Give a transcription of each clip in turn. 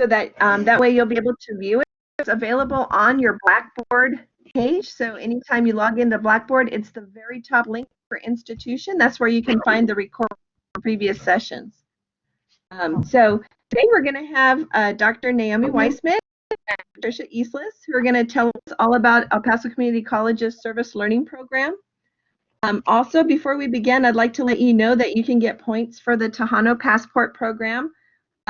so that that way you'll be able to view it. It's available on your Blackboard page. So anytime you log into Blackboard, it's the very top link for institution. That's where you can find the record previous sessions. So today we're going to have Dr. Naomi Weissman and Patricia Eastlis, who are going to tell us all about El Paso Community College's Service Learning Program. Also, before we begin, I'd like to let you know that you can get points for the Tejano Passport Program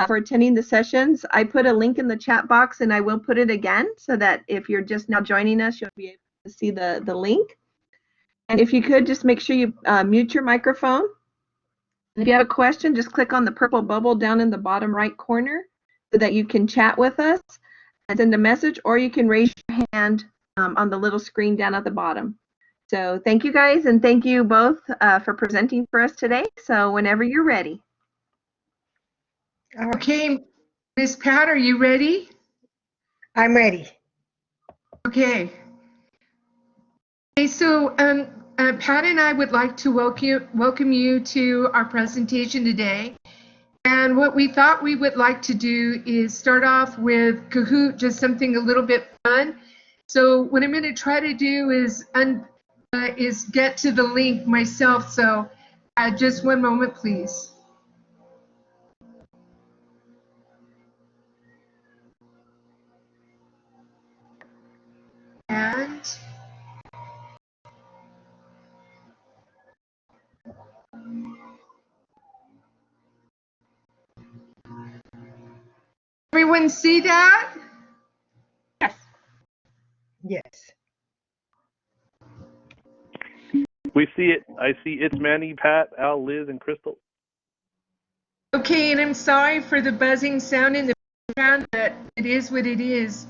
for attending the sessions. I put a link in the chat box, and I will put it again so that if you're just now joining us, you'll be able to see the link. And if you could, just make sure you mute your microphone. If you have a question, just click on the purple bubble down in the bottom right corner so that you can chat with us and send a message, or you can raise your hand on the little screen down at the bottom. So thank you guys, and thank you both for presenting for us today. So whenever you're ready. Okay, Miss Pat, are you ready? I'm ready. Okay. Okay, so Pat and I would like to welcome you to our presentation today. And what we thought we would like to do is start off with Kahoot, just something a little bit fun. So what I'm going to try to do is get to the link myself. So just one moment, please. And everyone see that? Yes. Yes. We see it. I see it's Manny, Pat, Al, Liz, and Crystal. Okay, and I'm sorry for the buzzing sound in the background, but it is what it is.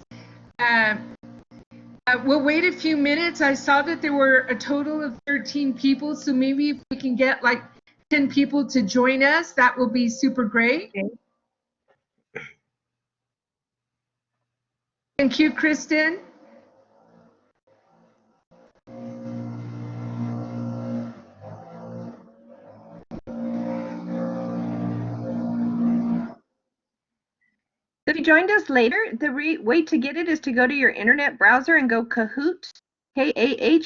We'll wait a few minutes. I saw that there were a total of 13 people, so maybe if we can get like 10 people to join us, that will be super great. Okay. Thank you, Kristen. If you joined us later, the way to get it is to go to your internet browser and go Kahoot, KAHOOT.IT.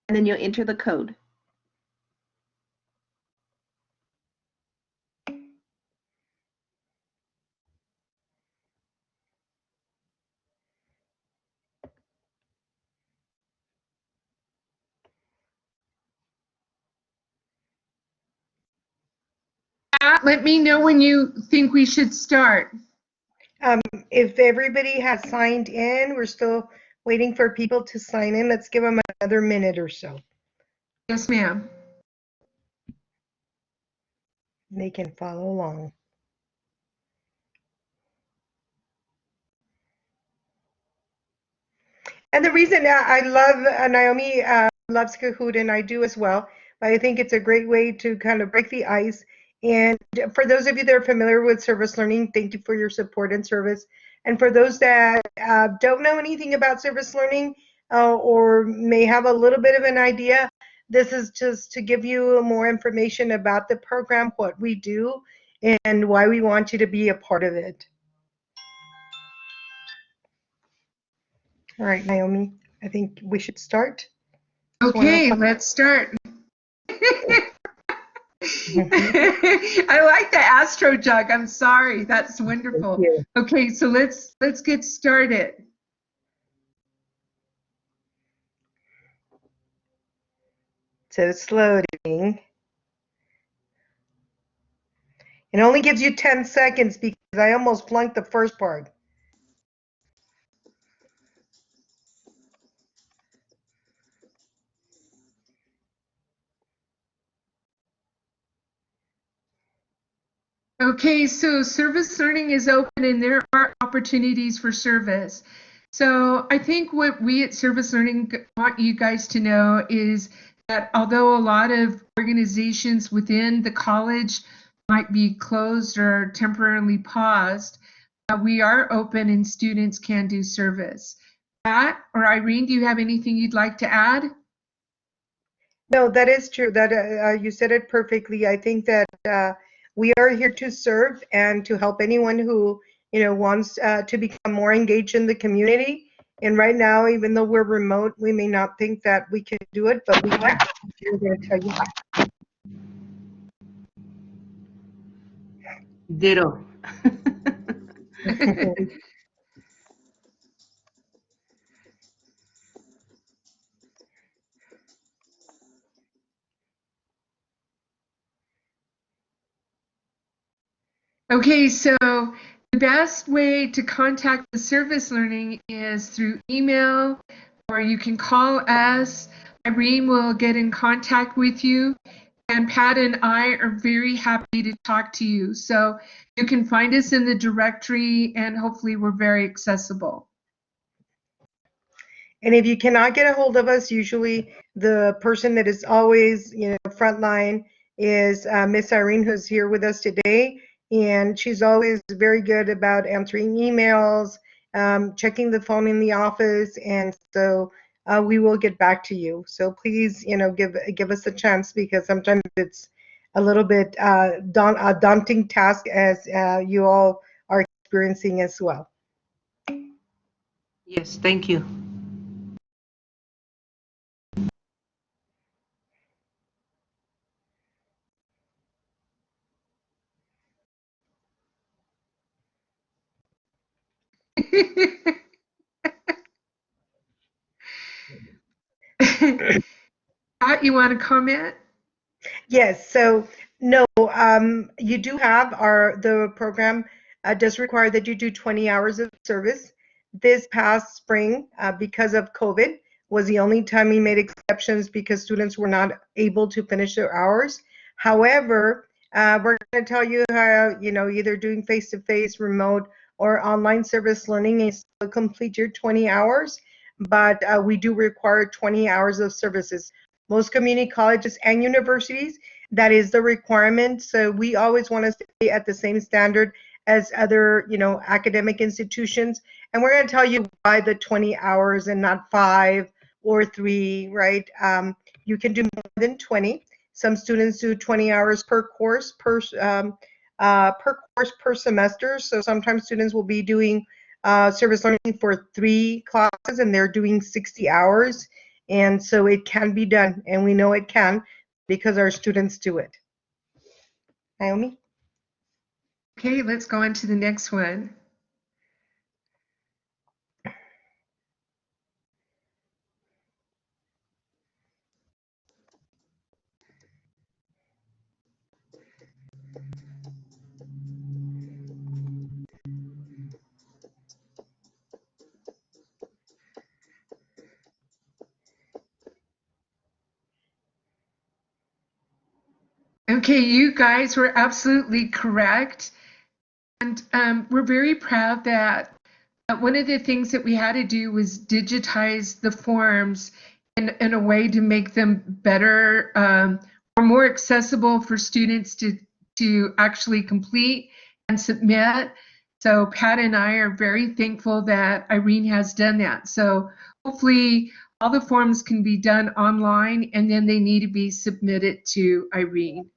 And then you'll enter the code. Let me know when you think we should start. If everybody has signed in, we're still waiting for people to sign in. Let's give them another minute or so. Yes, ma'am. They can follow along. And the reason I love Naomi loves Kahoot, and I do as well, but I think it's a great way to kind of break the ice. And for those of you that are familiar with service learning, thank you for your support and service. And for those that don't know anything about service learning or may have a little bit of an idea, this is just to give you more information about the program, what we do, and why we want you to be a part of it. All right, Naomi, I think we should start. Okay, let's start. I like the Astro Jug. I'm sorry. That's wonderful. Okay, so let's get started. So it's loading. It only gives you 10 seconds because I almost flunked the first part. Okay, so service learning is open and there are opportunities for service. So I think what we at Service Learning want you guys to know is that although a lot of organizations within the college might be closed or temporarily paused, we are open and students can do service. Pat or Irene, do you have anything you'd like to add? No, that is true. That you said it perfectly. I think that We are here to serve and to help anyone who, wants to become more engaged in the community. And right now, even though we're remote, we may not think that we can do it, but we can. We're going to tell you how. Ditto. Okay, so the best way to contact the service learning is through email, or you can call us. Irene will get in contact with you, and Pat and I are very happy to talk to you. So you can find us in the directory, and hopefully we're very accessible. And if you cannot get a hold of us, usually the person that is always, frontline is Miss Irene, who's here with us today. And she's always very good about answering emails, checking the phone in the office. And so we will get back to you. So please, give us a chance, because sometimes it's a little bit a daunting task, as you all are experiencing as well. Yes, thank you. Pat, you want to comment? Yes, so no, you do have the program does require that you do 20 hours of service. This past spring, because of COVID, was the only time we made exceptions because students were not able to finish their hours. However, we're going to tell you how, either doing face-to-face, remote, or online service learning is to complete your 20 hours, but we do require 20 hours of services. Most community colleges and universities, that is the requirement. So we always want to stay at the same standard as other, academic institutions. And we're going to tell you why the 20 hours and not 5 or 3, right? You can do more than 20. Some students do 20 hours per course per semester. So sometimes students will be doing service learning for 3 classes, and they're doing 60 hours. And so it can be done, and we know it can because our students do it. Naomi? Okay, let's go on to the next one. Okay, you guys were absolutely correct. And we're very proud that one of the things that we had to do was digitize the forms in a way to make them better or more accessible for students to actually complete and submit. So Pat and I are very thankful that Irene has done that. So hopefully all the forms can be done online, and then they need to be submitted to Irene.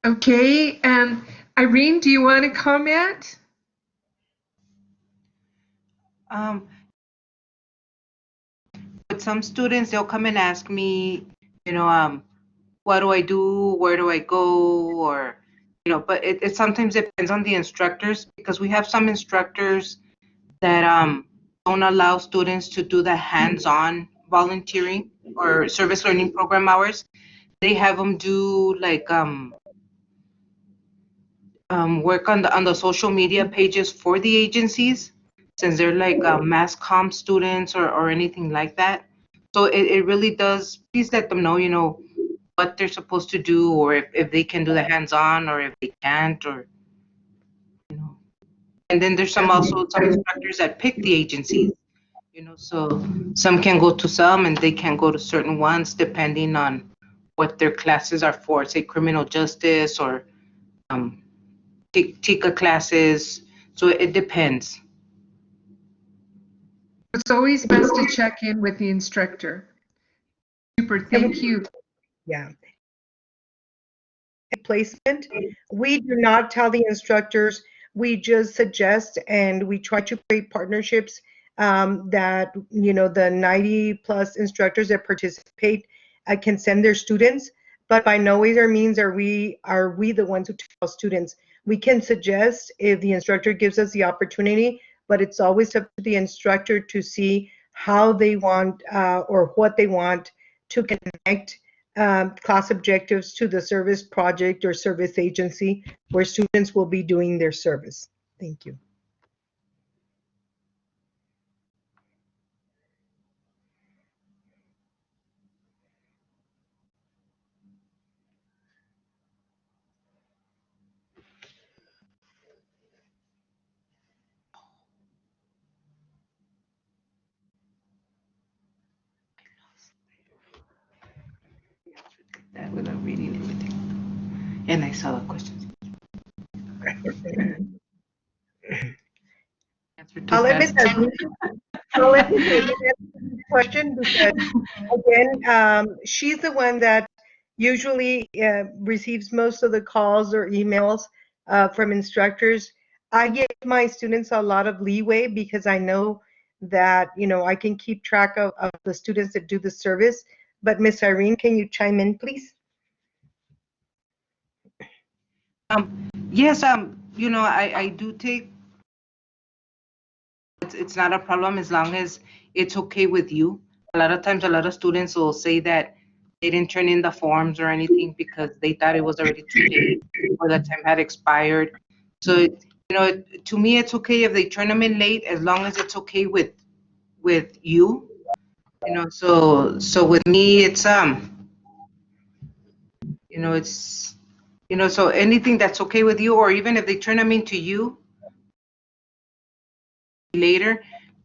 Okay, Irene, do you want to comment? With some students, they'll come and ask me, what do I do? Where do I go? Or, but it sometimes depends on the instructors, because we have some instructors that don't allow students to do the hands-on volunteering or service learning program hours. They have them do like work on the social media pages for the agencies, since they're like mass comm students or anything like that. So it really does, please let them know, what they're supposed to do, or if they can do the hands-on, or if they can't, or you know. And then there's some instructors that pick the agencies, so some can go to some and they can go to certain ones depending on what their classes are for, say criminal justice or TICA classes. So it depends. It's always best to check in with the instructor. Super, thank you. Yeah. Placement, we do not tell the instructors, we just suggest and we try to create partnerships that the 90 plus instructors that participate can send their students, but by no ways or means are we the ones who tell students. We can suggest if the instructor gives us the opportunity, but it's always up to the instructor to see how they want or what they want to connect class objectives to the service project or service agency where students will be doing their service. Thank you. That without reading everything. And I saw the questions. Answer too I'll let Ms. fast. answer the question because, again, she's the one that usually receives most of the calls or emails from instructors. I give my students a lot of leeway because I know that, I can keep track of the students that do the service. But Ms. Irene, can you chime in, please? Yes, I do take. It's not a problem as long as it's okay with you. A lot of times, a lot of students will say that they didn't turn in the forms or anything because they thought it was already too late or the time had expired. So, to me, it's okay if they turn them in late as long as it's okay with you. So with me, it's it's so anything that's okay with you, or even if they turn them into you later,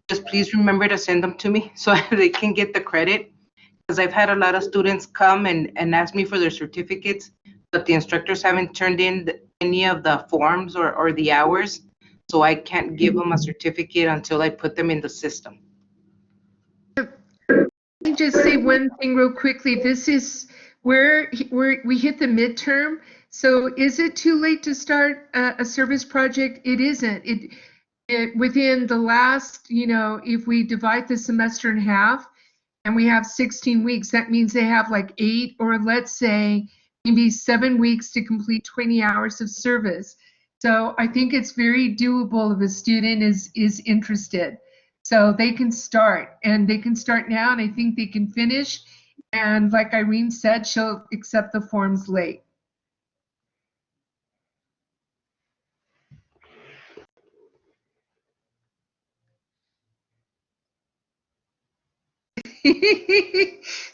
just please remember to send them to me so they can get the credit. Because I've had a lot of students come and ask me for their certificates, but the instructors haven't turned in any of the forms or the hours, so I can't give them a certificate until I put them in the system. Let me just say one thing real quickly. This is where we hit the midterm. So is it too late to start a service project? It isn't. Within the last, if we divide the semester in half and we have 16 weeks, that means they have like 8 or let's say maybe 7 weeks to complete 20 hours of service. So I think it's very doable if a student is interested. So they can start, and they can start now, and I think they can finish. And like Irene said, she'll accept the forms late.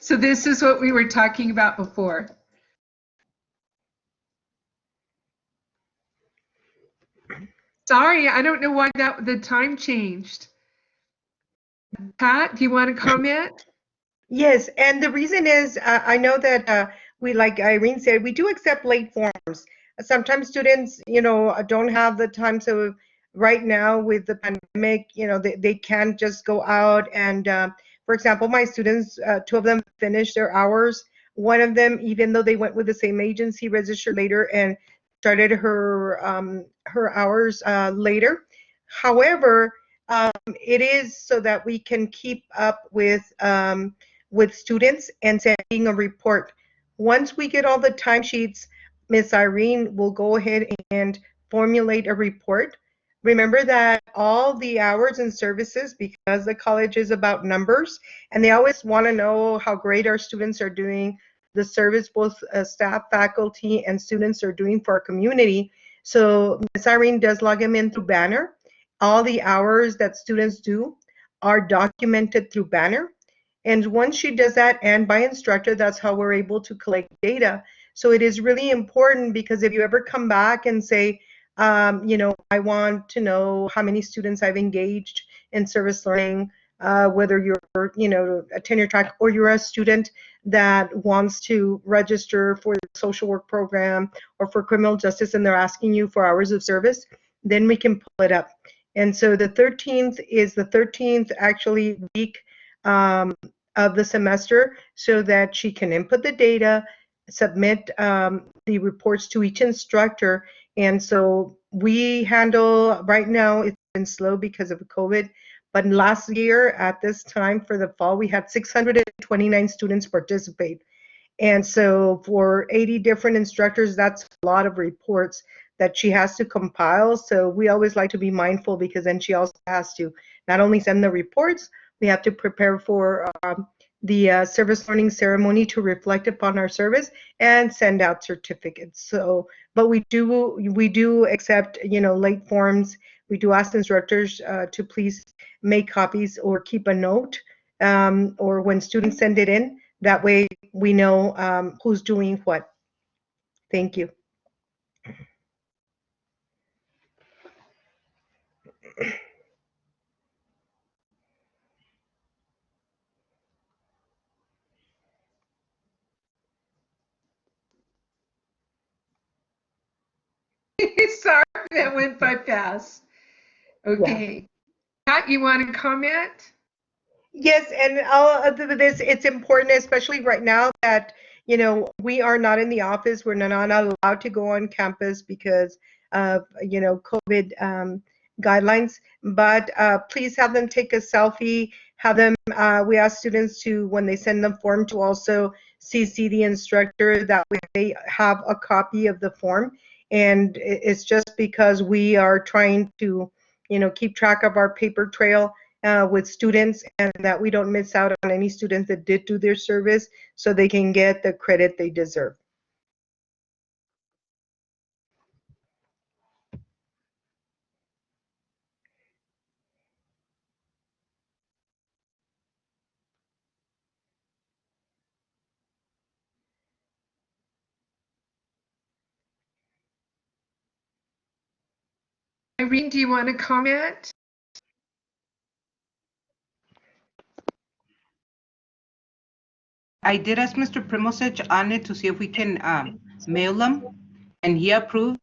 So this is what we were talking about before. Sorry, I don't know why the time changed. Pat, do you want to comment? Yes, and the reason is I know that we, like Irene said, we do accept late forms. Sometimes students, don't have the time. So right now with the pandemic, they can't just go out and, for example, my students, 2 of them finished their hours. One of them, even though they went with the same agency, registered later and started her hours later. However, it is so that we can keep up with students and sending a report. Once we get all the timesheets, Ms. Irene will go ahead and formulate a report. Remember that all the hours and services, because the college is about numbers, and they always want to know how great our students are doing, the service both staff, faculty, and students are doing for our community. So Ms. Irene does log them in through Banner. All the hours that students do are documented through Banner. And once she does that, and by instructor, that's how we're able to collect data. So it is really important, because if you ever come back and say, I want to know how many students I've engaged in service learning, whether you're, a tenure track, or you're a student that wants to register for the social work program or for criminal justice, and they're asking you for hours of service, then we can pull it up. And so the 13th is the 13th actually week of the semester, so that she can input the data, submit the reports to each instructor. And so we handle, right now it's been slow because of COVID, but last year at this time for the fall, we had 629 students participate. And so for 80 different instructors, that's a lot of reports that she has to compile. So we always like to be mindful, because then she also has to not only send the reports, we have to prepare for the service learning ceremony to reflect upon our service and send out certificates. So, but we do accept, late forms. We do ask instructors to please make copies or keep a note, or when students send it in, that way we know who's doing what. Thank you. Sorry, that went by fast. Okay. Pat, you want to comment? Yes, and this, it's important, especially right now that, we are not in the office. We're not allowed to go on campus because of, COVID guidelines. But please have them take a selfie. Have them, we ask students to, when they send the form, to also CC the instructor. That way they have a copy of the form. And it's just because we are trying to, keep track of our paper trail with students, and that we don't miss out on any students that did do their service, so they can get the credit they deserve. Irene, do you want to comment? I did ask Mr. Primosich on it to see if we can mail them, and he approved.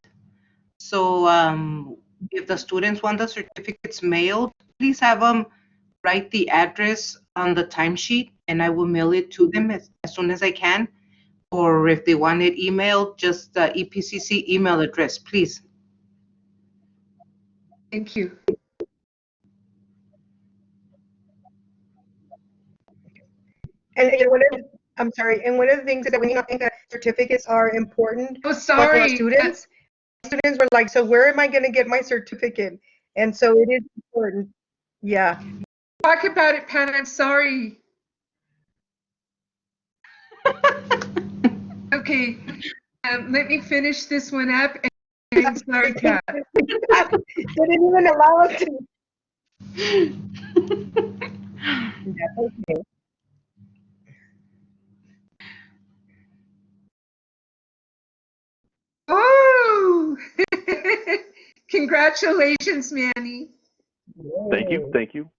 So if the students want the certificates mailed, please have them write the address on the timesheet, and I will mail it to them as soon as I can. Or if they want it emailed, just the EPCC email address, please. Thank you. And I'm sorry, and one of the things is that we need to think that certificates are important Oh, for sorry. students. Students were like, so where am I going to get my certificate? And so it is important. Yeah. Talk about it, Pat. I'm sorry. Okay. Let me finish this one up. And sorry, Pat. They didn't even allow us to. That's okay. Oh, congratulations, Manny. Thank you. Thank you.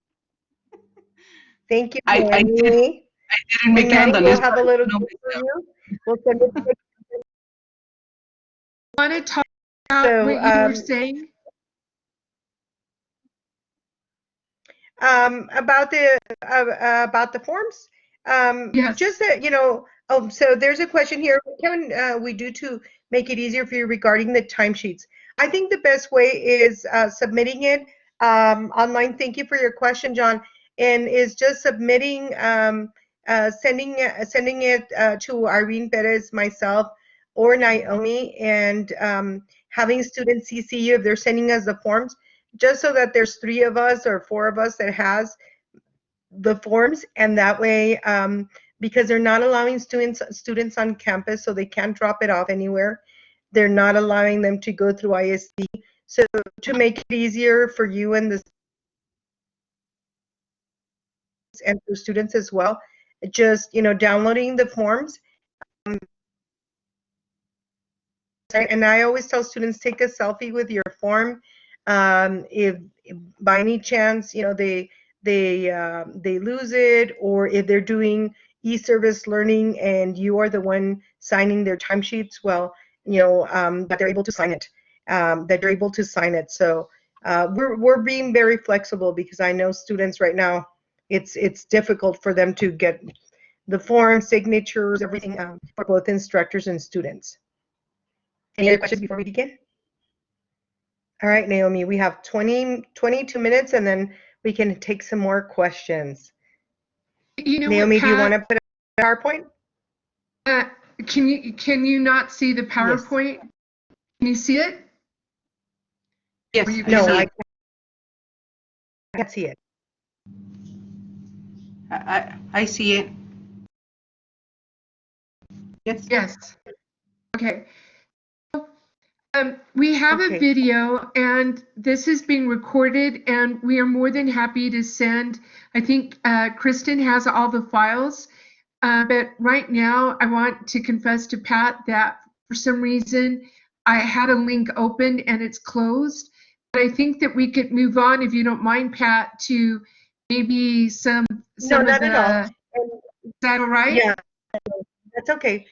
Thank you, I Manny. didn't make it on the We'll list. have a little No, gift for you. We'll send it to Want to talk about So, what you were saying? about the forms. Yes. Just that, so there's a question here. What can we do to make it easier for you regarding the timesheets? I think the best way is submitting it online. Thank you for your question, John. And is just submitting, sending it to Irene Perez, myself, or Naomi, and having students CC you if they're sending us the forms, just so that there's 3 of us or 4 of us that has the forms. And that way, because they're not allowing students on campus, so they can't drop it off anywhere. They're not allowing them to go through ISD. So to make it easier for you and for students as well, just, downloading the forms. And I always tell students, take a selfie with your form. If by any chance, they lose it, or if they're doing e-service learning and you are the one signing their timesheets, well, that they're able to sign it, that you're able to sign it. So we're being very flexible, because I know students right now, it's difficult for them to get the form, signatures, everything, for both instructors and students. Any other questions before we begin? All right, Naomi, we have 22 minutes, and then we can take some more questions. Naomi, do you want to put a PowerPoint? Can you not see the PowerPoint? Yes. Can you see it? Yes. No, I can't see it. I see it. Yes. Yes. Okay. We have a video, and this is being recorded, and we are more than happy to send. I think Kristen has all the files, but right now I want to confess to Pat that for some reason I had a link open and it's closed. But I think that we could move on, if you don't mind, Pat, to maybe some No, of not the. at all. Is that all right? Yeah, that's okay.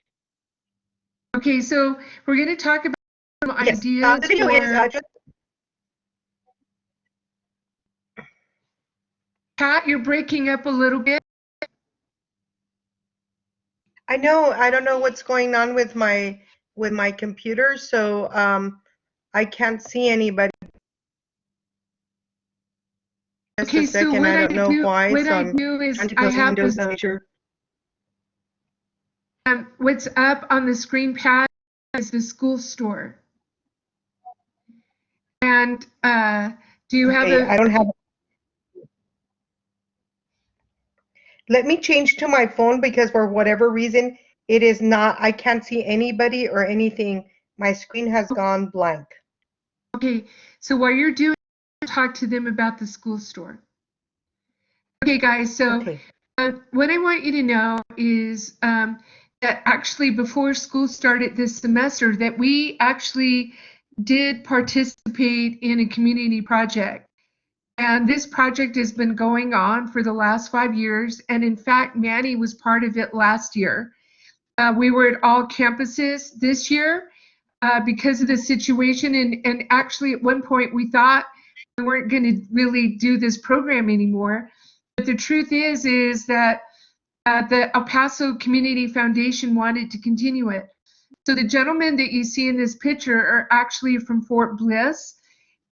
Okay, so we're going to talk about some Yes. ideas. The video is just. Pat, you're breaking up a little bit. I know. I don't know what's going on with my computer, so I can't see anybody. Just a second. So what I don't know why. What so I do is trying to I close have Windows this. to make sure. What's up on the screen, Pat, is the school store. And do you have I don't have. Let me change to my phone, because for whatever reason, it is not. I can't see anybody or anything. My screen has gone blank. Okay, so while you're doing, talk to them about the school store. Okay, guys. So what I want you to know is that actually before school started this semester, that we actually did participate in a community project. And this project has been going on for the last 5 years. And in fact, Manny was part of it last year. We were at all campuses this year because of the situation. And actually, at one point, we thought we weren't going to really do this program anymore. But the truth is that the El Paso Community Foundation wanted to continue it. So the gentlemen that you see in this picture are actually from Fort Bliss,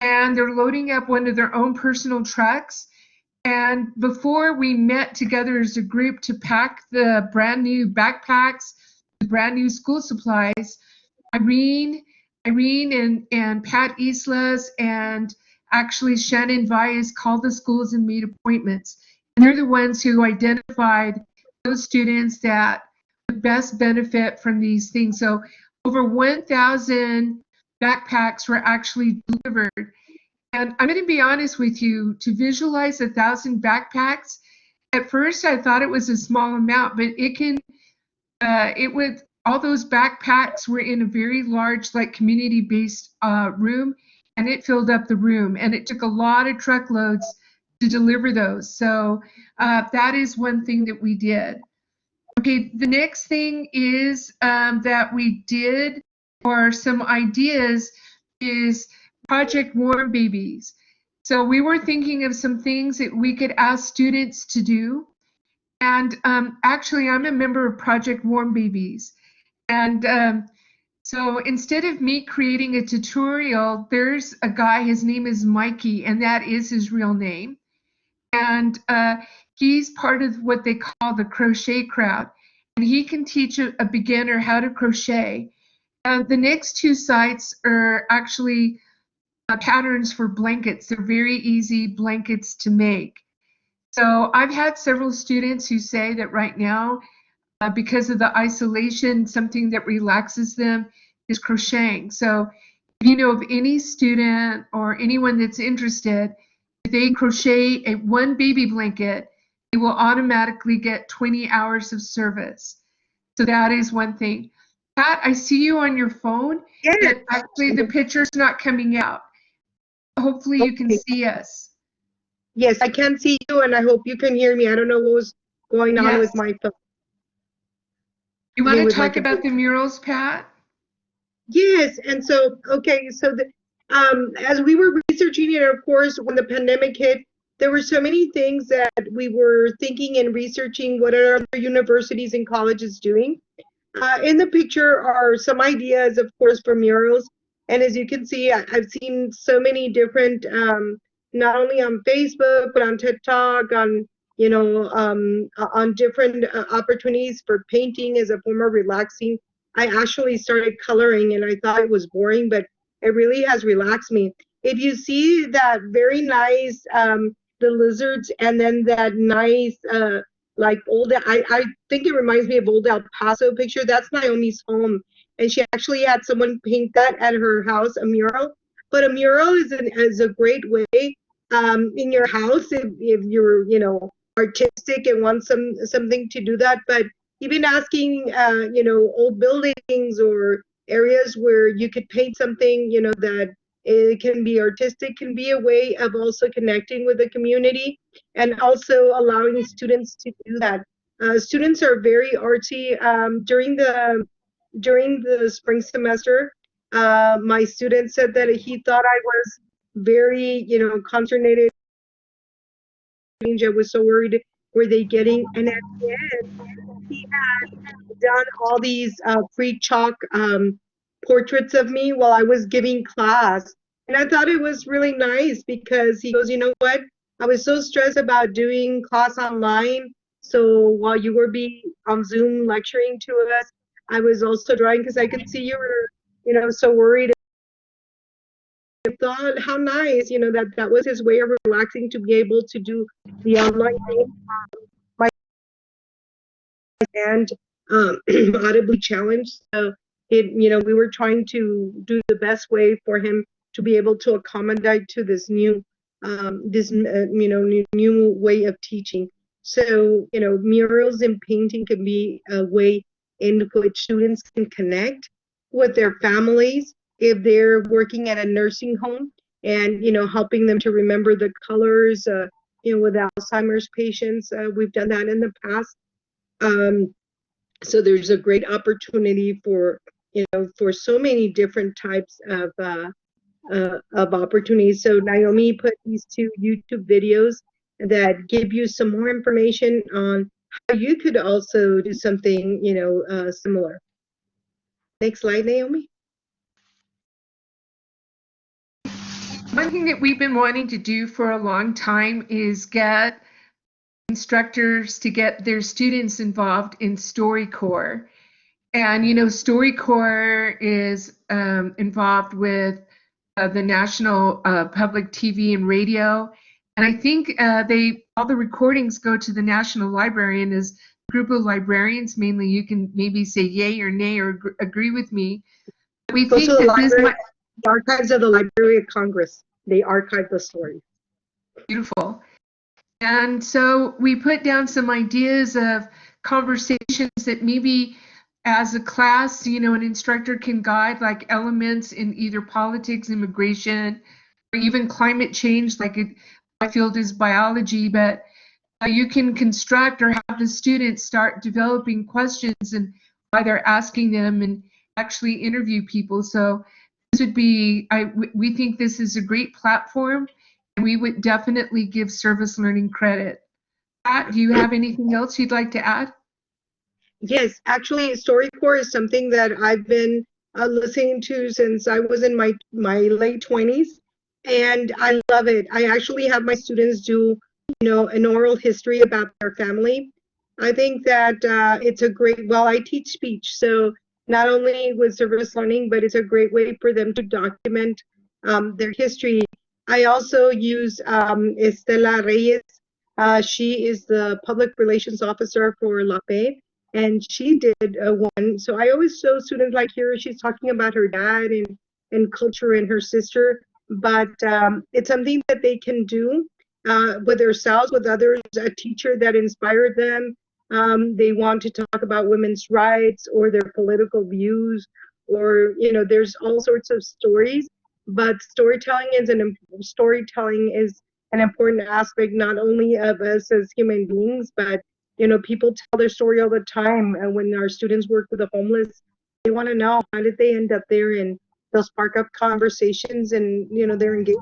and they're loading up one of their own personal trucks. And before we met together as a group to pack the brand new backpacks, the brand new school supplies, Irene and Pat Islas and actually Shannon Vias called the schools and made appointments. And they're the ones who identified those students that would best benefit from these things. So over 1,000 backpacks were actually delivered. And I'm going to be honest with you, to visualize 1,000 backpacks, at first I thought it was a small amount, but all those backpacks were in a very large, like community-based room, and it filled up the room. And it took a lot of truckloads to deliver those. So that is one thing that we did. Okay, the next thing is that we did, or some ideas, is Project Warm Babies. So we were thinking of some things that we could ask students to do. And actually, I'm a member of Project Warm Babies. And so instead of me creating a tutorial, there's a guy, his name is Mikey, and that is his real name. And he's part of what they call the crochet crowd. And he can teach a beginner how to crochet. The next two sites are actually patterns for blankets. They're very easy blankets to make. So I've had several students who say that right now, because of the isolation, something that relaxes them is crocheting. So if you know of any student or anyone that's interested, if they crochet one baby blanket, they will automatically get 20 hours of service. So that is one thing. Pat, I see you on your phone. Yes. And actually, the picture's not coming out. Hopefully, you can Okay. see us. Yes, I can see you, and I hope you can hear me. I don't know what was going on Yes. with my phone. You want They to would talk like about the murals, Pat? Yes, and so okay, so as we were researching it, of course, when the pandemic hit, there were so many things that we were thinking and researching. What are other universities and colleges doing? In the picture are some ideas, of course, for murals. And as you can see, I've seen so many different, not only on Facebook, but on TikTok, on, on different opportunities for painting as a form of relaxing. I actually started coloring and I thought it was boring, but it really has relaxed me. If you see that very nice, the lizards and then that nice, like old, I think it reminds me of old El Paso picture. That's Naomi's home, and she actually had someone paint that at her house, a mural. But a mural is a great way in your house if you're artistic and want something to do that. But even asking old buildings or areas where you could paint something that it can be artistic, can be a way of also connecting with the community and also allowing students to do that. Students are very artsy. During the spring semester, my student said that he thought I was very, consternated. I was so worried. Were they getting? And at the end, he done all these free chalk portraits of me while I was giving class. And I thought it was really nice because he goes, you know what? I was so stressed about doing class online. So while you were being on Zoom lecturing to us, I was also drawing because I could see you were, so worried. I thought how nice, that was his way of relaxing to be able to do the online thing. My and audibly challenged. So we were trying to do the best way for him to be able to accommodate to this new, new way of teaching. So, murals and painting can be a way in which students can connect with their families if they're working at a nursing home and, helping them to remember the colors, with Alzheimer's patients. We've done that in the past. So there's a great opportunity for for so many different types of opportunities. So Naomi put these two YouTube videos that give you some more information on how you could also do something similar. Next slide, Naomi. One thing that we've been wanting to do for a long time is get instructors to get their students involved in StoryCorps. And, StoryCorps is involved with the National Public TV and Radio. And I think all the recordings go to the National Library, and as a group of librarians, mainly, you can maybe say yay or nay or agree with me. We Go think to the that this library, the archives of the Library of Congress. They archive the story. Beautiful. And so we put down some ideas of conversations that maybe as a class, an instructor can guide, like elements in either politics, immigration, or even climate change. My field is biology, but you can construct or have the students start developing questions and why they're asking them and actually interview people. So this would be, we think this is a great platform, and we would definitely give service learning credit. Pat, do you have anything else you'd like to add? Yes, actually, StoryCorps is something that I've been listening to since I was in my late 20s, and I love it. I actually have my students do, an oral history about their family. I think that it's a great. Well, I teach speech, so not only with service learning, but it's a great way for them to document their history. I also use Estela Reyes. She is the public relations officer for LAPE, and she did one. So I always show students like here, she's talking about her dad and culture and her sister, but it's something that they can do. with themselves, with others, a teacher that inspired them. They want to talk about women's rights or their political views, or there's all sorts of stories. But storytelling is an important aspect not only of us as human beings, but people tell their story all the time. And when our students work with the homeless, they want to know how did they end up there, and they'll spark up conversations, and they're engaged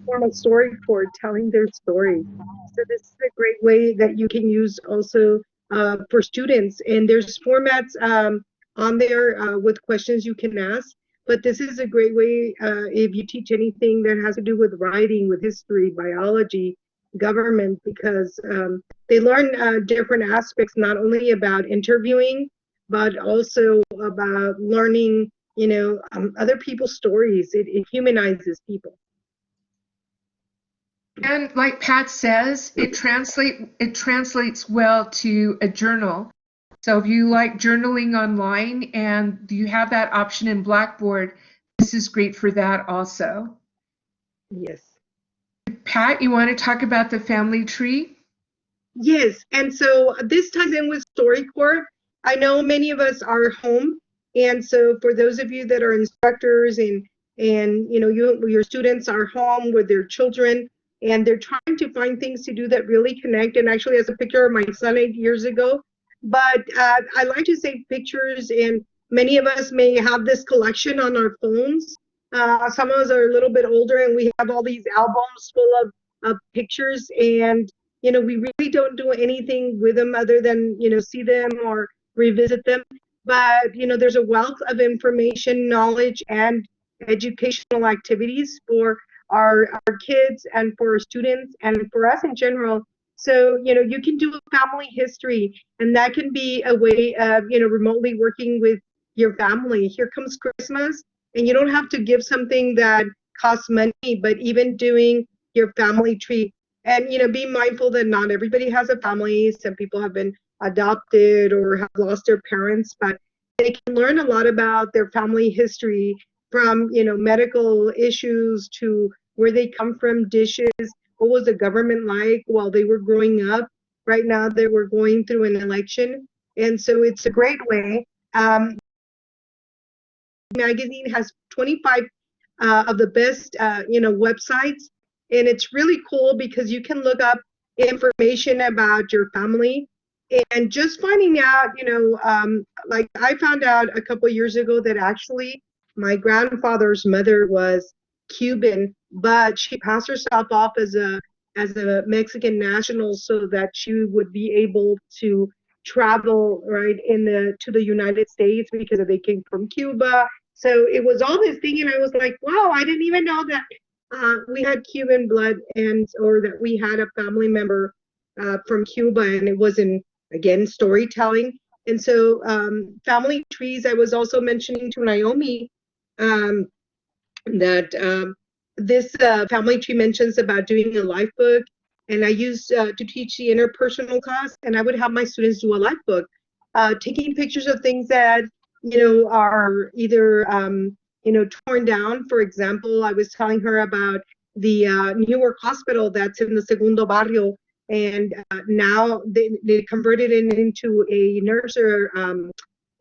form of story for telling their story. So this is a great way that you can use also for students. And there's formats on there with questions you can ask. But this is a great way if you teach anything that has to do with writing, with history, biology, government, because they learn different aspects, not only about interviewing, but also about learning, other people's stories. It humanizes people. And like Pat says, it translates well to a journal. So if you like journaling online and you have that option in Blackboard, this is great for that also. Yes. Pat, you want to talk about the family tree? Yes, and so this ties in with StoryCorps. I know many of us are home, and so for those of you that are instructors and your students are home with their children, and they're trying to find things to do that really connect. And actually, as a picture of my son 8 years ago, but I like to say pictures, and many of us may have this collection on our phones. Some of us are a little bit older, and we have all these albums full of pictures, and we really don't do anything with them other than, see them or revisit them. But, there's a wealth of information, knowledge, and educational activities for our kids and for our students and for us in general. So, you can do a family history, and that can be a way of, remotely working with your family. Here comes Christmas, and you don't have to give something that costs money, but even doing your family tree. And be mindful that not everybody has a family. Some people have been adopted or have lost their parents, but they can learn a lot about their family history, from medical issues to where they come from, dishes, what was the government like while they were growing up. Right now they were going through an election, and so it's a great way. Magazine has 25 of the best websites, and it's really cool because you can look up information about your family. And just finding out, like I found out a couple years ago that actually my grandfather's mother was Cuban, but she passed herself off as a Mexican national so that she would be able to travel right to the United States because they came from Cuba. So it was all this thing, and I was like, wow, I didn't even know that we had Cuban blood, or that we had a family member from Cuba, and it wasn't, again, storytelling. And so family trees, I was also mentioning to Naomi that this family tree mentions about doing a life book, and I used to teach the interpersonal class, and I would have my students do a life book, taking pictures of things that are either torn down. For example, I was telling her about the Newark hospital that's in the Segundo Barrio, and now they converted it into a nursery,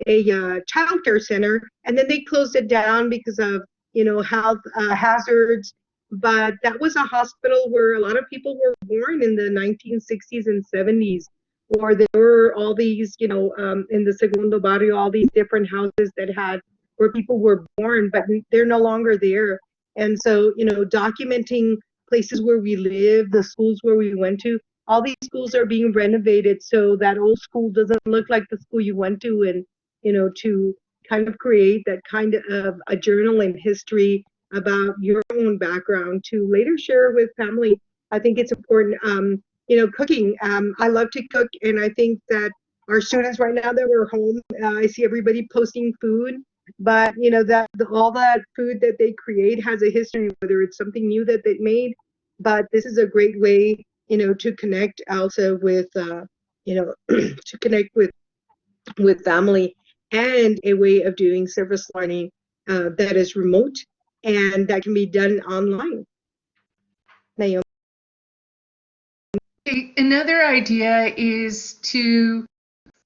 a child care center, and then they closed it down because of health hazards. But that was a hospital where a lot of people were born in the 1960s and 70s, or there were all these, in the Segundo Barrio, all these different houses that had where people were born, but they're no longer there. And so, documenting places where we live, the schools where we went to, all these schools are being renovated so that old school doesn't look like the school you went to, and to kind of create that kind of a journal and history about your own background to later share with family. I think it's important. Cooking. I love to cook, and I think that our students right now that we're home, I see everybody posting food, but that all that food that they create has a history, whether it's something new that they made. But this is a great way, to connect also with, to connect with family, and a way of doing service learning that is remote and that can be done online. Naomi? Another idea is to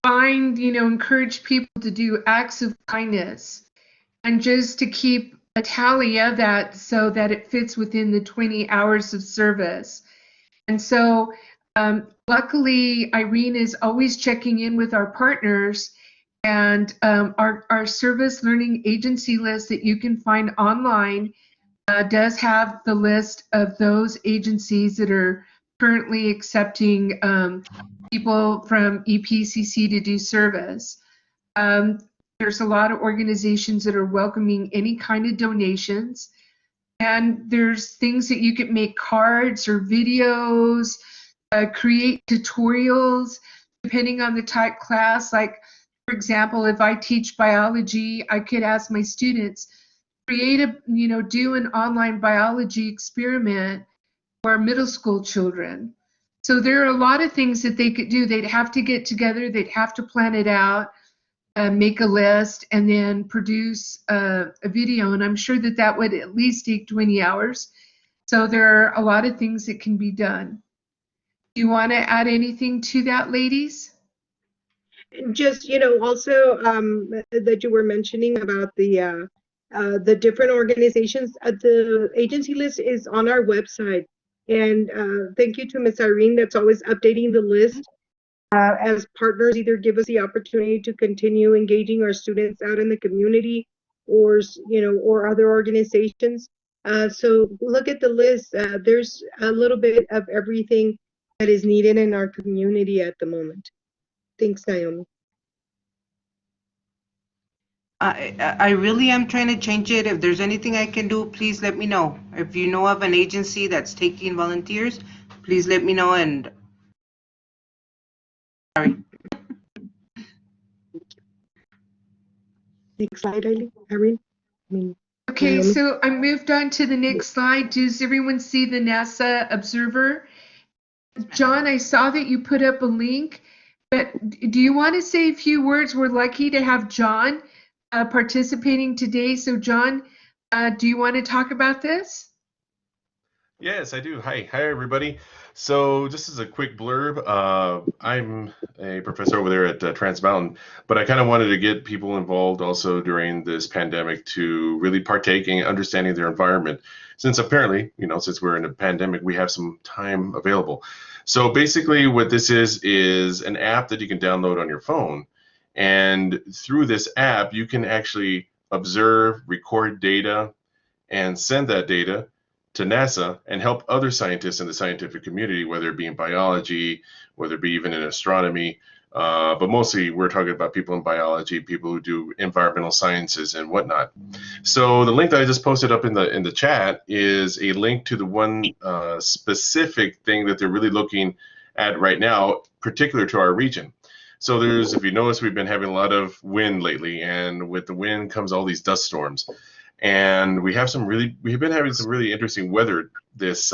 find, encourage people to do acts of kindness and just to keep a tally of that so that it fits within the 20 hours of service. And so, luckily, Irene is always checking in with our partners, and our service learning agency list that you can find online does have the list of those agencies that are currently accepting people from EPCC to do service. There's a lot of organizations that are welcoming any kind of donations. And there's things that you can make cards or videos, create tutorials, depending on the type class. Like, for example, if I teach biology, I could ask my students, do an online biology experiment for middle school children. So there are a lot of things that they could do. They'd have to get together, they'd have to plan it out, make a list, and then produce a video. And I'm sure that that would at least take 20 hours. So there are a lot of things that can be done. Do you want to add anything to that, ladies? Just, also that you were mentioning about the different organizations. The agency list is on our website. And thank you to Ms. Irene that's always updating the list. As partners either give us the opportunity to continue engaging our students out in the community or, or other organizations. So look at the list. There's a little bit of everything that is needed in our community at the moment. Thanks, Naomi. I really am trying to change it. If there's anything I can do, please let me know. If you know of an agency that's taking volunteers, please let me know. And sorry. Next slide, Irene. Okay, Naomi. so I moved on to the next slide. Does everyone see the NASA observer? John, I saw that you put up a link, but do you want to say a few words? We're lucky to have John participating today. So John, do you want to talk about this? Yes, I do. Hi, everybody. So just as a quick blurb, I'm a professor over there at Trans Mountain, but I kind of wanted to get people involved also during this pandemic to really partake in understanding their environment, since apparently, since we're in a pandemic, we have some time available. So basically what this is an app that you can download on your phone. And through this app, you can actually observe, record data, and send that data to NASA and help other scientists in the scientific community, whether it be in biology, whether it be even in astronomy, but mostly we're talking about people in biology, people who do environmental sciences and whatnot. So the link that I just posted up in the chat is a link to the one specific thing that they're really looking at right now, particular to our region. So there's, if you notice, we've been having a lot of wind lately, and with the wind comes all these dust storms. And we've been having some really interesting weather this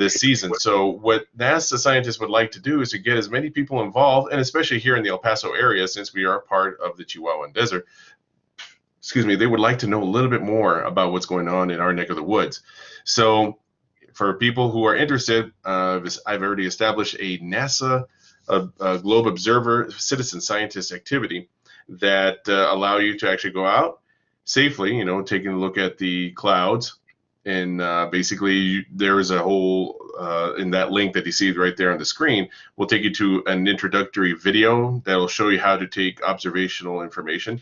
season. So what NASA scientists would like to do is to get as many people involved, and especially here in the El Paso area, since we are part of the Chihuahuan Desert, they would like to know a little bit more about what's going on in our neck of the woods. So for people who are interested, I've already established a NASA Globe Observer citizen scientist activity that allow you to actually go out safely, taking a look at the clouds. And basically, there is a whole, in that link that you see right there on the screen, will take you to an introductory video that will show you how to take observational information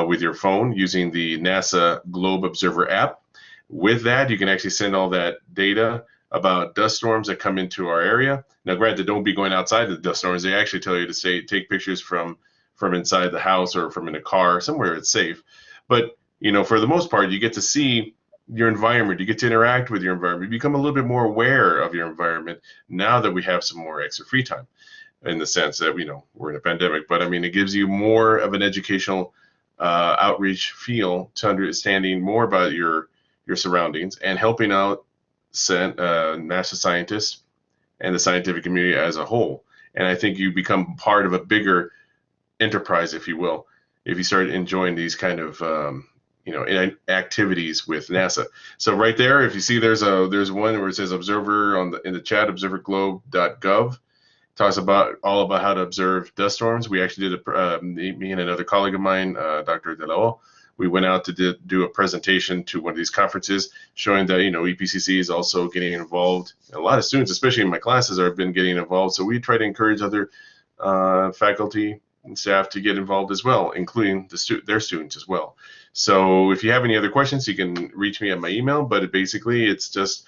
with your phone using the NASA Globe Observer app. With that, you can actually send all that data about dust storms that come into our area. Now, granted, don't be going outside the dust storms. They actually tell you to take pictures from inside the house or from in a car, somewhere it's safe. But, for the most part, you get to see your environment. You get to interact with your environment. You become a little bit more aware of your environment now that we have some more extra free time, in the sense that, we're in a pandemic. But, it gives you more of an educational outreach feel to understanding more about your surroundings and helping out NASA scientists and the scientific community as a whole. And I think you become part of a bigger enterprise, if you will, if you start enjoying these kind of in activities with NASA. So right there, if you see there's one where it says observer in the chat, observerglobe.gov. Talks about all about how to observe dust storms. We actually did me and another colleague of mine, Dr. Delao, we went out to do a presentation to one of these conferences showing that EPCC is also getting involved. A lot of students, especially in my classes, have been getting involved. So we try to encourage other faculty and staff to get involved as well, including their students as well. So if you have any other questions, you can reach me at my email. But basically, it's just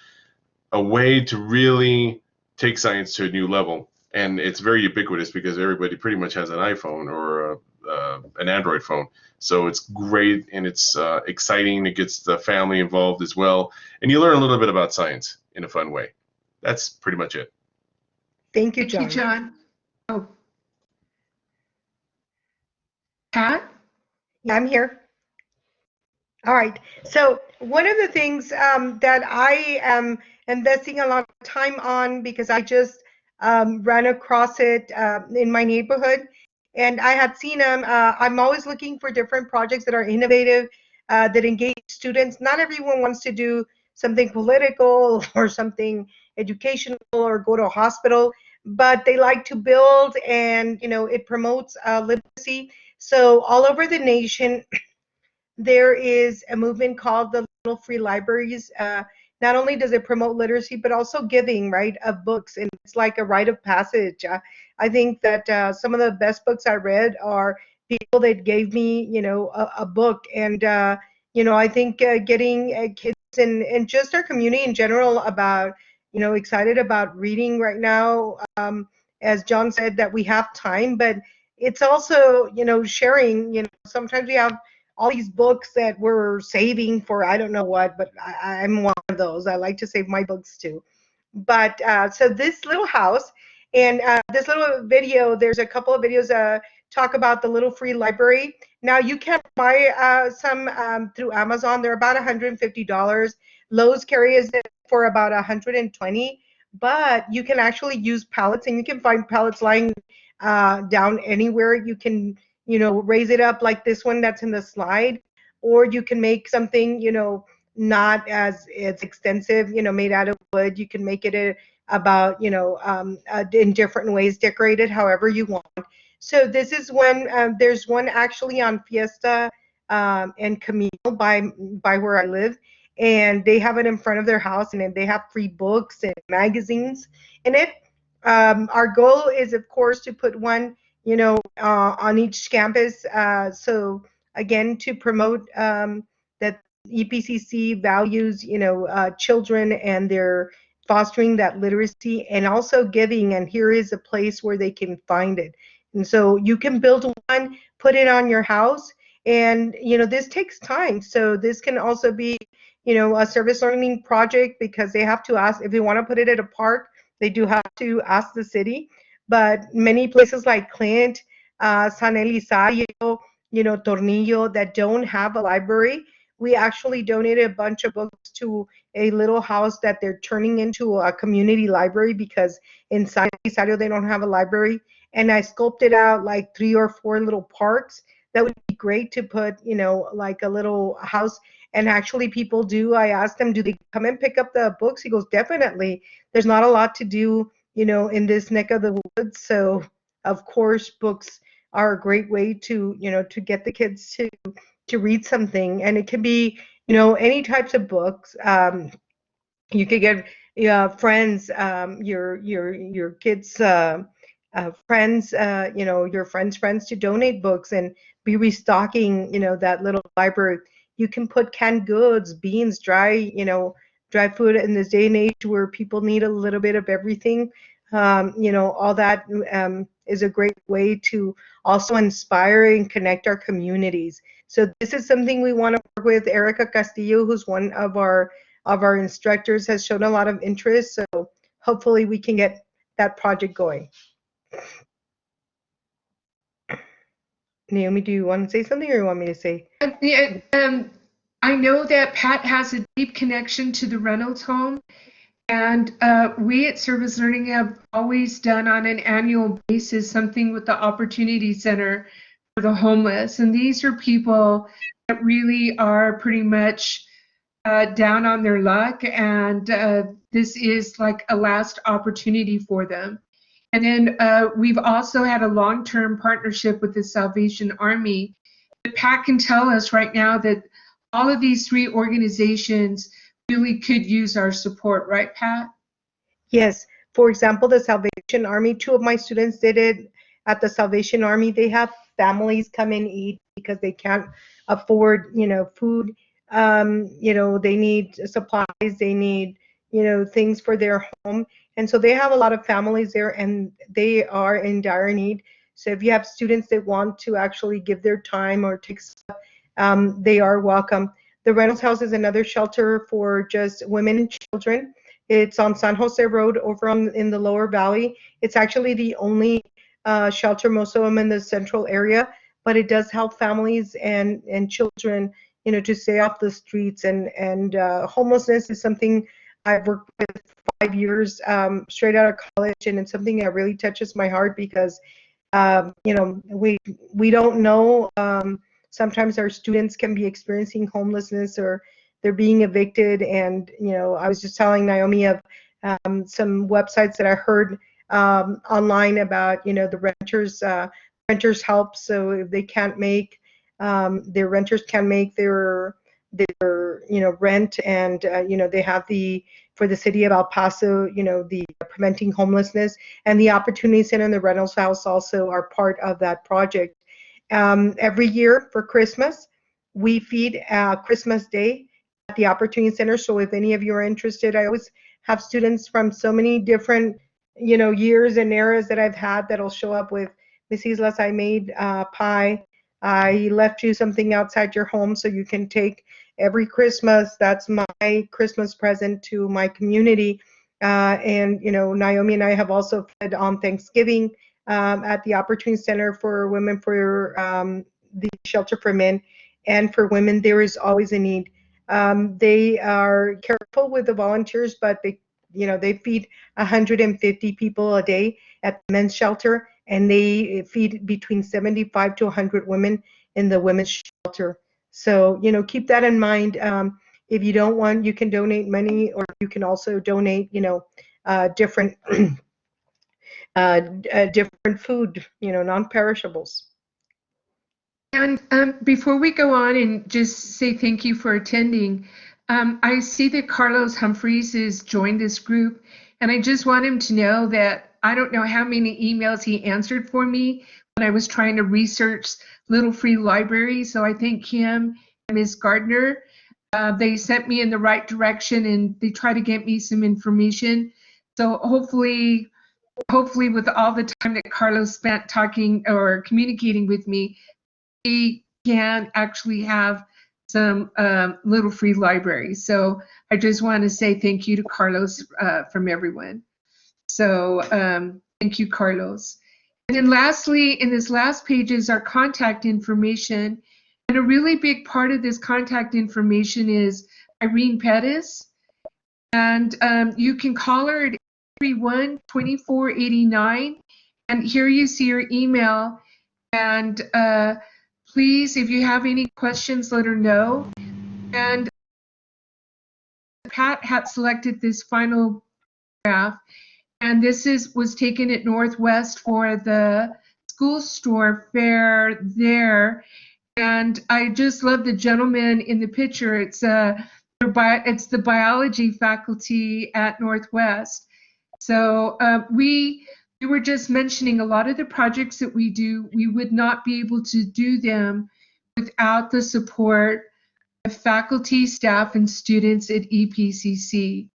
a way to really take science to a new level. And it's very ubiquitous because everybody pretty much has an iPhone or an Android phone. So it's great and it's exciting. It gets the family involved as well. And you learn a little bit about science in a fun way. That's pretty much it. Thank you, Thank you, John. John. Oh. Pat? Yeah, I'm here. All right. So one of the things that I am investing a lot of time on, because I just ran across it in my neighborhood, and I had seen them. I'm always looking for different projects that are innovative, that engage students. Not everyone wants to do something political or something educational or go to a hospital, but they like to build, and it promotes literacy. So all over the nation, there is a movement called the Little Free Libraries. Not only does it promote literacy, but also giving, right, of books. And it's like a rite of passage. I think that some of the best books I read are people that gave me, a book. And, I think getting kids and just our community in general about, excited about reading right now. As John said, that we have time, but it's also, sharing, sometimes we have all these books that we're saving for I don't know what, but I'm one of those. I like to save my books too. But so this little house and this little video, there's a couple of videos talk about the Little Free Library. Now you can buy some through Amazon. They're about $150. Lowe's carries it for about $120. But you can actually use pallets, and you can find pallets lying down anywhere. You can raise it up like this one that's in the slide, or you can make something, not as extensive, made out of wood. You can make it about, in different ways, decorated however you want. So this is one, there's one actually on Fiesta and Camille by where I live, and they have it in front of their house, and then they have free books and magazines in it. Our goal is, of course, to put one on each campus. So again, to promote that EPCC values, children and their fostering that literacy and also giving. And here is a place where they can find it. And so you can build one, put it on your house. And, this takes time. So this can also be, a service learning project, because they have to ask if they want to put it at a park. They do have to ask the city. But many places like Clint, San Elizario, Tornillo, that don't have a library, we actually donated a bunch of books to a little house that they're turning into a community library, because in San Elizario they don't have a library. And I sculpted out like 3 or 4 little parks that would be great to put, like a little house. And actually people do. I asked them, do they come and pick up the books? He goes, definitely. There's not a lot to do, in this neck of the woods. So of course, books are a great way to, to get the kids to read something. And it can be, any types of books. You could get friends, your kids' friends, your friends to donate books and be restocking, that little library. You can put canned goods, beans, dry food in this day and age where people need a little bit of everything. All that is a great way to also inspire and connect our communities. So this is something we want to work with. Erica Castillo, who's one of our instructors, has shown a lot of interest. So hopefully we can get that project going. Naomi, do you want to say something, or you want me to say? Yeah, I know that Pat has a deep connection to the Reynolds home, and we at Service Learning have always done on an annual basis something with the Opportunity Center for the homeless. And these are people that really are pretty much down on their luck, and this is like a last opportunity for them. And then we've also had a long-term partnership with the Salvation Army. Pat can tell us right now that all of these three organizations really could use our support, right, Pat? Yes. For example, the Salvation Army, two of my students did it at the Salvation Army. They have families come and eat because they can't afford, food. They need supplies, they need, things for their home. And so they have a lot of families there and they are in dire need. So if you have students that want to actually give their time or take stuff, they are welcome. The Reynolds House is another shelter for just women and children. It's on San Jose Road over in the lower valley. It's actually the only shelter, most of them in the central area, but it does help families and children, to stay off the streets. And homelessness is something I've worked with 5 years straight out of college, and it's something that really touches my heart because, we don't know. Sometimes our students can be experiencing homelessness or they're being evicted. And, I was just telling Naomi of some websites that I heard online about, the renters help. So if they can't make, their renters can make their rent, and, they have for the city of El Paso, the Preventing Homelessness, and the Opportunity Center and the Reynolds House also are part of that project. Every year for Christmas, we feed Christmas Day at the Opportunity Center. So if any of you are interested, I always have students from so many different, years and eras that I've had that'll show up with, Miss Islas, I made pie. I left you something outside your home so you can take every Christmas. That's my Christmas present to my community. And, Naomi and I have also fed on Thanksgiving at the Opportunity Center for Women, for the Shelter for Men, and for women. There is always a need. They are careful with the volunteers, but they feed 150 people a day at the men's shelter, and they feed between 75 to 100 women in the women's shelter. So, keep that in mind. If you don't want, you can donate money, or you can also donate, different different food, non-perishables. And before we go on and just say thank you for attending, I see that Carlos Humphreys has joined this group, and I just want him to know that I don't know how many emails he answered for me when I was trying to research Little Free Library. So I thank him and Ms. Gardner. They sent me in the right direction, and they try to get me some information. So hopefully with all the time that Carlos spent talking or communicating with me, we can actually have some Little Free Library. So I just want to say thank you to Carlos from everyone. So thank you, Carlos. And then lastly, in this last page is our contact information. And a really big part of this contact information is Irene Pettis. And you can call her at 831-2489. And here you see her email. And please, if you have any questions, let her know. And Pat had selected this final graph, and this was taken at Northwest for the school store fair there. And I just love the gentleman in the picture. It's the biology faculty at Northwest. So we were just mentioning a lot of the projects that we do, we would not be able to do them without the support of faculty, staff, and students at EPCC.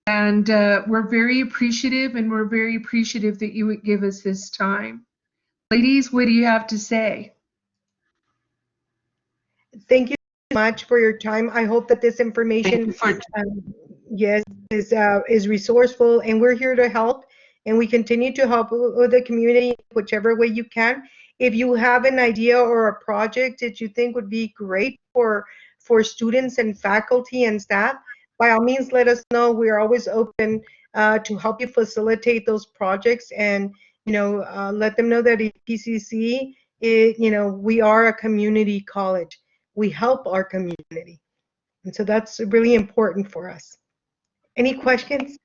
And we're very appreciative, and we're very appreciative that you would give us this time. Ladies, what do you have to say? Thank you so much for your time. I hope that this information, yes, is resourceful, and we're here to help, and we continue to help the community whichever way you can. If you have an idea or a project that you think would be great for students and faculty and staff, by all means, let us know. We're always open to help you facilitate those projects, and let them know that at PCC, we are a community college. we help our community. And so that's really important for us. Any questions?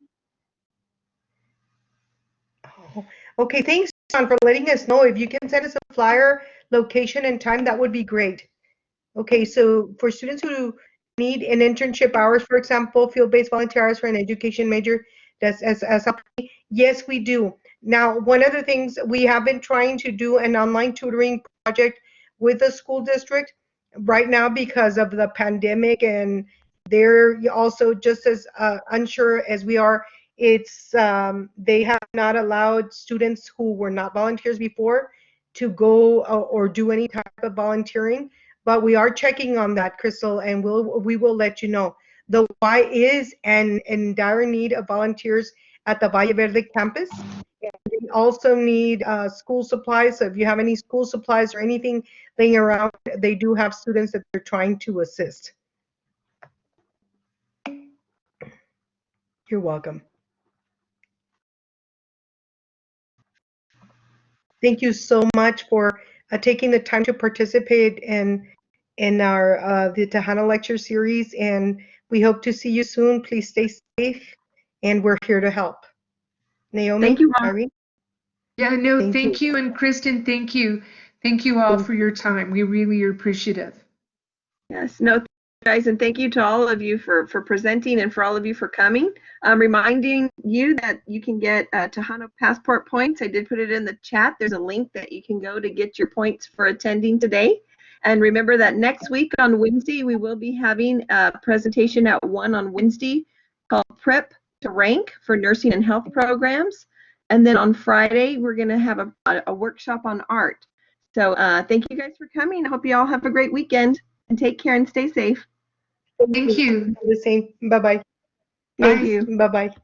Oh, okay, thanks, John, for letting us know. If you can send us a flyer, location, and time, that would be great. Okay, so for students who need an internship hours, for example, field-based volunteer hours for an education major, that's as yes, we do. Now, one of the things we have been trying to do an online tutoring project with the school district right now because of the pandemic, and they're also just as unsure as we are. It's they have not allowed students who were not volunteers before to go or do any type of volunteering. But we are checking on that, Crystal, and we will let you know. The Y is in dire need of volunteers at the Valle Verde campus. And we also need school supplies. So if you have any school supplies or anything laying around, they do have students that they're trying to assist. You're welcome. Thank you so much for taking the time to participate in our the Tejano lecture series, and we hope to see you soon. Please stay safe, and we're here to help. Naomi, Thank you, Ron. Irene? Yeah, no, Thank thank you. And Kristen, thank you. Thank you all for your time. We really are appreciative. Yes, no, guys, and thank you to all of you for presenting and for all of you for coming. Reminding you that you can get Tejano passport points. I did put it in the chat. There's a link that you can go to get your points for attending today. And remember that next week on Wednesday, we will be having a presentation at 1 on Wednesday called Prep to Rank for Nursing and Health Programs. And then on Friday, we're going to have a workshop on art. So thank you guys for coming. I hope you all have a great weekend. And take care and stay safe. Thank you. The same. Bye-bye. Thank Bye. you. Bye-bye.